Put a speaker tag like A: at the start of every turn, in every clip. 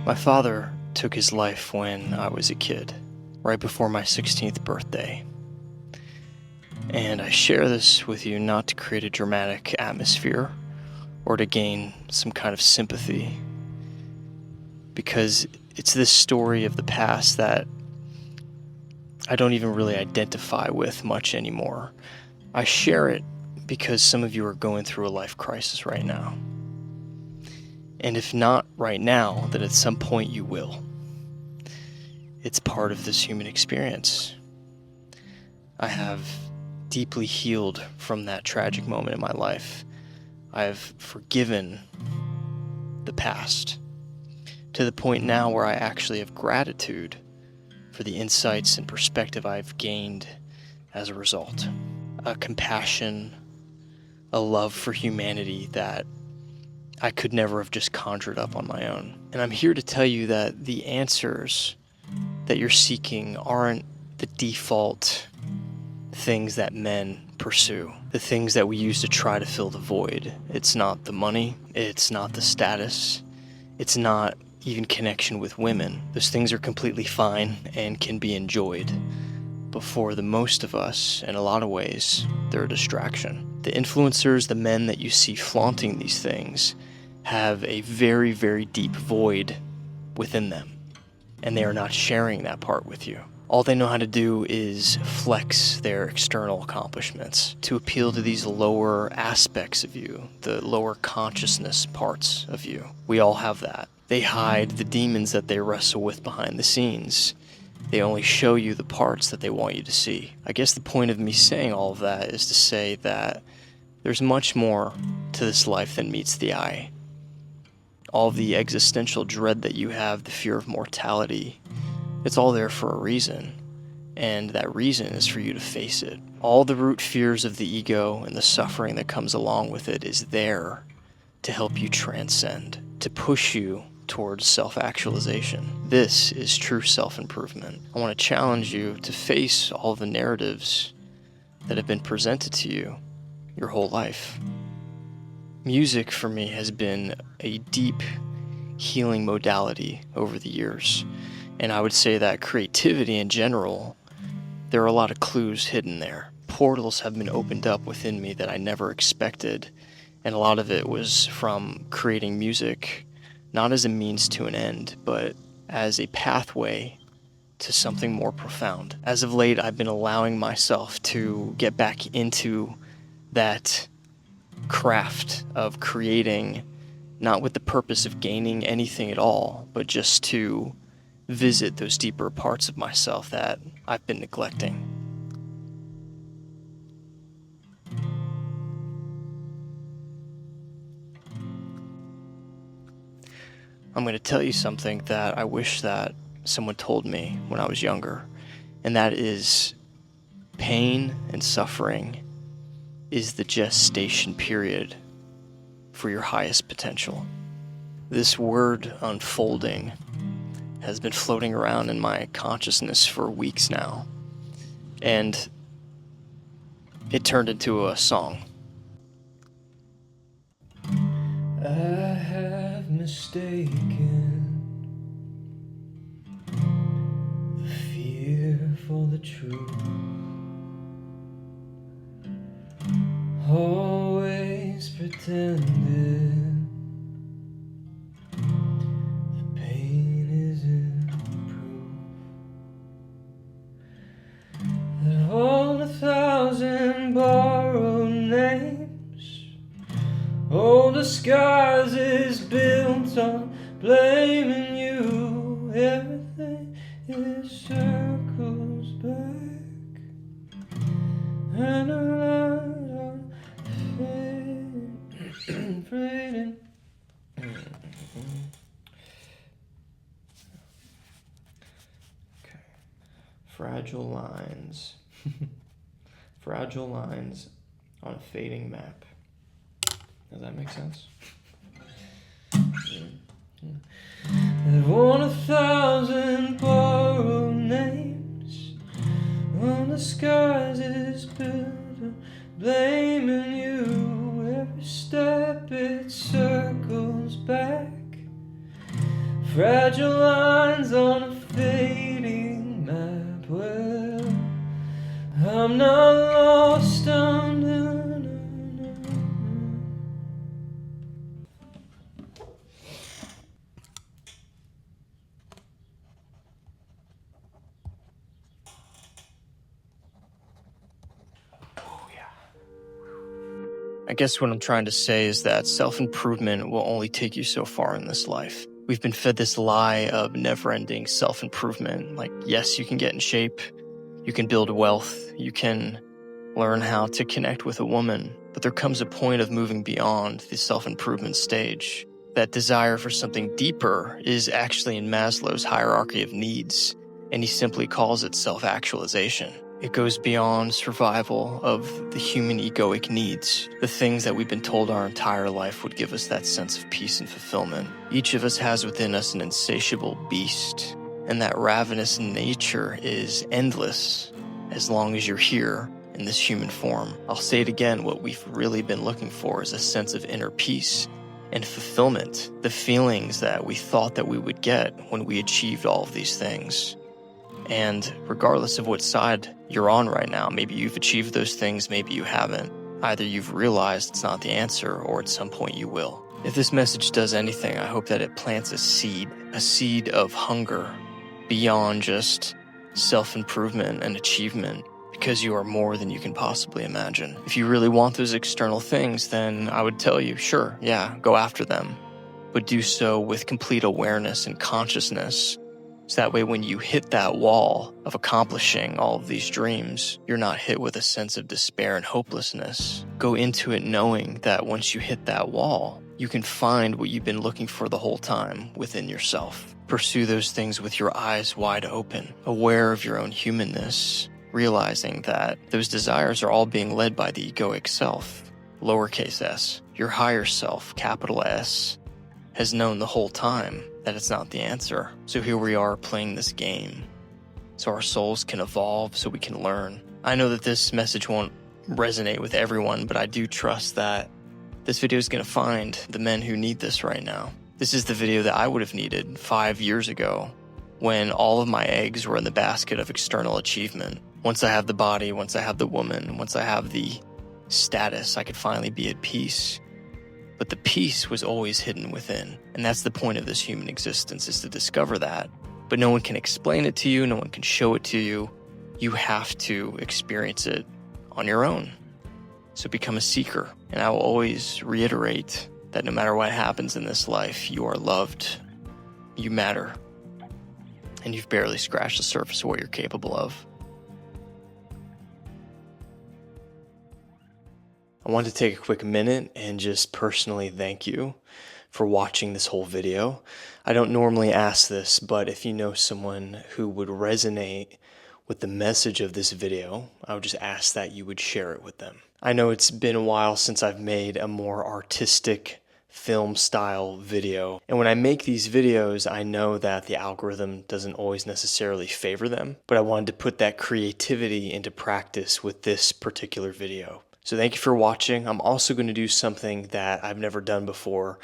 A: My father took his life when I was a kid, right before my 16th birthday. And I share this with you not to create a dramatic atmosphere or to gain some kind of sympathy, because it's this story of the past that I don't even really identify with much anymore. I share it because some of you are going through a life crisis right now. And if not right now, then at some point you will. It's part of this human experience. I have deeply healed from that tragic moment in my life. I have forgiven the past to the point now where I actually have gratitude for the insights and perspective I've gained as a result. A compassion, a love for humanity that I could never have just conjured up on my own. And I'm here to tell you that the answers that you're seeking aren't the default things that men pursue, the things that we use to try to fill the void. It's not the money, it's not the status, it's not even connection with women. Those things are completely fine and can be enjoyed. But for the most of us, in a lot of ways, they're a distraction. The influencers, the men that you see flaunting these things, have a very, very deep void within them, and they are not sharing that part with you. All they know how to do is flex their external accomplishments to appeal to these lower aspects of you, the lower consciousness parts of you. We all have that. They hide the demons that they wrestle with behind the scenes. They only show you the parts that they want you to see. I guess the point of me saying all of that is to say that there's much more to this life than meets the eye. All the existential dread that you have, the fear of mortality, it's all there for a reason, and that reason is for you to face it. All the root fears of the ego and the suffering that comes along with it is there to help you transcend, to push you towards self-actualization. This is true self-improvement. I want to challenge you to face all the narratives that have been presented to you your whole life. Music for me has been a deep healing modality over the years. And I would say that creativity in general, there are a lot of clues hidden there. Portals have been opened up within me that I never expected. And a lot of it was from creating music, not as a means to an end, but as a pathway to something more profound. As of late, I've been allowing myself to get back into that craft of creating, not with the purpose of gaining anything at all, but just to visit those deeper parts of myself that I've been neglecting. I'm going to tell you something that I wish that someone told me when I was younger, and that is pain and suffering is the gestation period for your highest potential. This word unfolding has been floating around in my consciousness for weeks now, and it turned into a song.
B: I have mistaken the fear for the truth, always pretended the pain isn't proof, that all 1,000 borrowed names, all disguises built on blaming you, everything is circles back, and our lives are fading. Okay. Fragile lines. Fragile lines on a fading map. Does that make sense? I've worn 1,000 borrowed names, on disguises built on blaming you. Every step it circles back, fragile lines on a fading map. Well, I'm not lost.
A: I guess what I'm trying to say is that self-improvement will only take you so far in this life. We've been fed this lie of never-ending self-improvement. Like, yes, you can get in shape, you can build wealth, you can learn how to connect with a woman, but there comes a point of moving beyond the self-improvement stage. That desire for something deeper is actually in Maslow's hierarchy of needs, and he simply calls it self-actualization. It goes beyond survival of the human egoic needs, the things that we've been told our entire life would give us that sense of peace and fulfillment. Each of us has within us an insatiable beast, and that ravenous nature is endless as long as you're here in this human form. I'll say it again, what we've really been looking for is a sense of inner peace and fulfillment, the feelings that we thought that we would get when we achieved all of these things. And regardless of what side you're on right now, maybe you've achieved those things, maybe you haven't. Either you've realized it's not the answer, or at some point you will. If this message does anything, I hope that it plants a seed of hunger beyond just self-improvement and achievement, because you are more than you can possibly imagine. If you really want those external things, then I would tell you, sure, yeah, go after them, but do so with complete awareness and consciousness. So that way when you hit that wall of accomplishing all of these dreams, you're not hit with a sense of despair and hopelessness. Go into it knowing that once you hit that wall, you can find what you've been looking for the whole time within yourself. Pursue those things with your eyes wide open, aware of your own humanness, realizing that those desires are all being led by the egoic self, lowercase s. Your higher self, capital S, has known the whole time that it's not the answer. So here we are playing this game, so our souls can evolve, so we can learn. I know that this message won't resonate with everyone, but I do trust that this video is going to find the men who need this right now. This is the video that I would have needed 5 years ago, when all of my eggs were in the basket of external achievement. Once I have the body, once I have the woman, once I have the status, I could finally be at peace. But the peace was always hidden within. And that's the point of this human existence, is to discover that. But no one can explain it to you, no one can show it to you. You have to experience it on your own. So become a seeker. And I will always reiterate that no matter what happens in this life, you are loved, you matter, and you've barely scratched the surface of what you're capable of. I want to take a quick minute and just personally thank you for watching this whole video. I don't normally ask this, but if you know someone who would resonate with the message of this video, I would just ask that you would share it with them. I know it's been a while since I've made a more artistic film style video, and when I make these videos, I know that the algorithm doesn't always necessarily favor them, but I wanted to put that creativity into practice with this particular video. So thank you for watching. I'm also going to do something that I've never done before.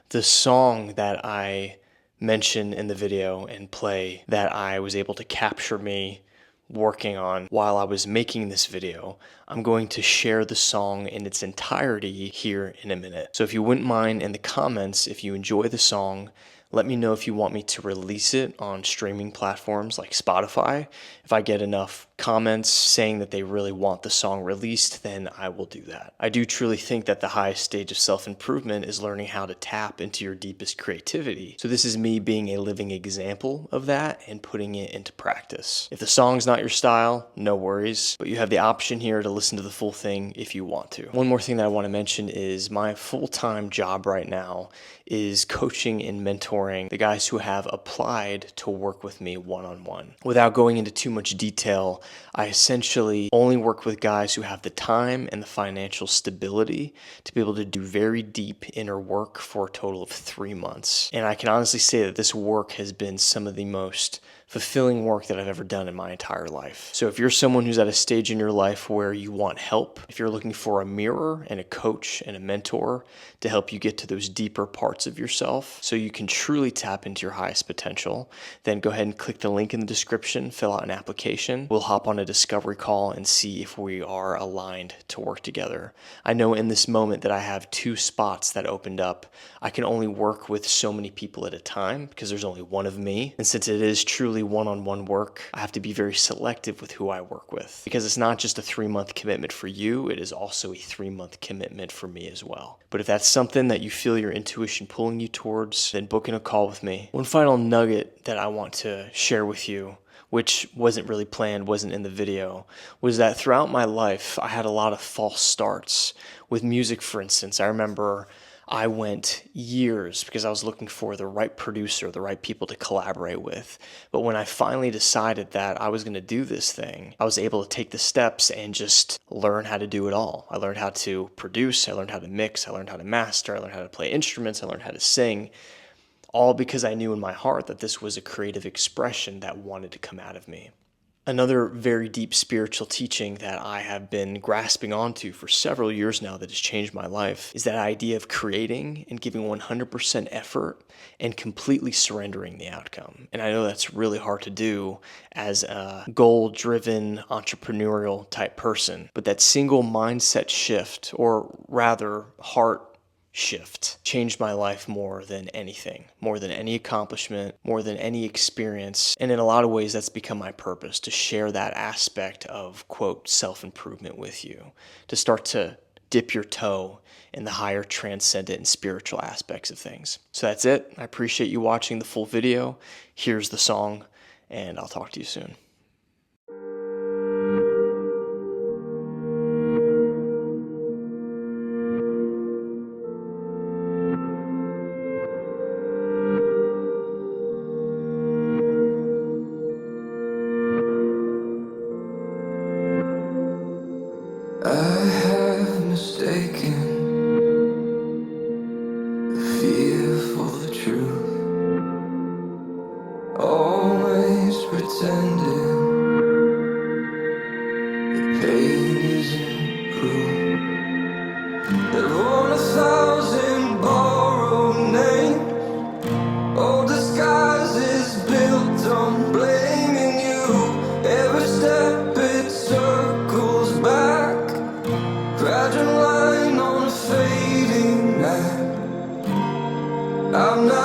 A: The song that I mention in the video and play, that I was able to capture me working on while I was making this video, I'm going to share the song in its entirety here in a minute. So if you wouldn't mind, in the comments, if you enjoy the song, let me know if you want me to release it on streaming platforms like Spotify. If I get enough comments saying that they really want the song released, then I will do that. I do truly think that the highest stage of self-improvement is learning how to tap into your deepest creativity. So this is me being a living example of that and putting it into practice. If the song's not your style, no worries, but you have the option here to listen to the full thing if you want to. One more thing that I want to mention is my full-time job right now is coaching and mentoring the guys who have applied to work with me one-on-one. Without going into too much detail, I essentially only work with guys who have the time and the financial stability to be able to do very deep inner work for a total of 3 months. And I can honestly say that this work has been some of the most fulfilling work that I've ever done in my entire life. So if you're someone who's at a stage in your life where you want help, if you're looking for a mirror and a coach and a mentor to help you get to those deeper parts of yourself so you can truly tap into your highest potential, then go ahead and click the link in the description, fill out an application. We'll hop on a discovery call and see if we are aligned to work together. I know in this moment that I have 2 spots that opened up. I can only work with so many people at a time because there's only one of me. And since it is truly one-on-one work, I have to be very selective with who I work with, because it's not just a 3-month commitment for you, it is also a 3-month commitment for me as well. But if that's something that you feel your intuition pulling you towards, then book in a call with me. One final nugget that I want to share with you, which wasn't really planned, wasn't in the video, was that throughout my life, I had a lot of false starts. With music, for instance, I remember I went years because I was looking for the right producer, the right people to collaborate with. But when I finally decided that I was going to do this thing, I was able to take the steps and just learn how to do it all. I learned how to produce, I learned how to mix, I learned how to master, I learned how to play instruments, I learned how to sing, all because I knew in my heart that this was a creative expression that wanted to come out of me. Another very deep spiritual teaching that I have been grasping onto for several years now that has changed my life is that idea of creating and giving 100% effort and completely surrendering the outcome. And I know that's really hard to do as a goal-driven, entrepreneurial type person, but that single mindset shift, or rather heart shift, changed my life more than anything, more than any accomplishment, more than any experience. And in a lot of ways, that's become my purpose, to share that aspect of, quote, self-improvement with you, to start to dip your toe in the higher transcendent and spiritual aspects of things. So that's it. I appreciate you watching the full video. Here's the song, and I'll talk to you soon.
B: I have mistaken the fear for the truth, always pretending the pain isn't proof. There were 1,000 borrowed names, all disguises built on blaming you. Every step it circles back, fragile line on a fading map. I'm not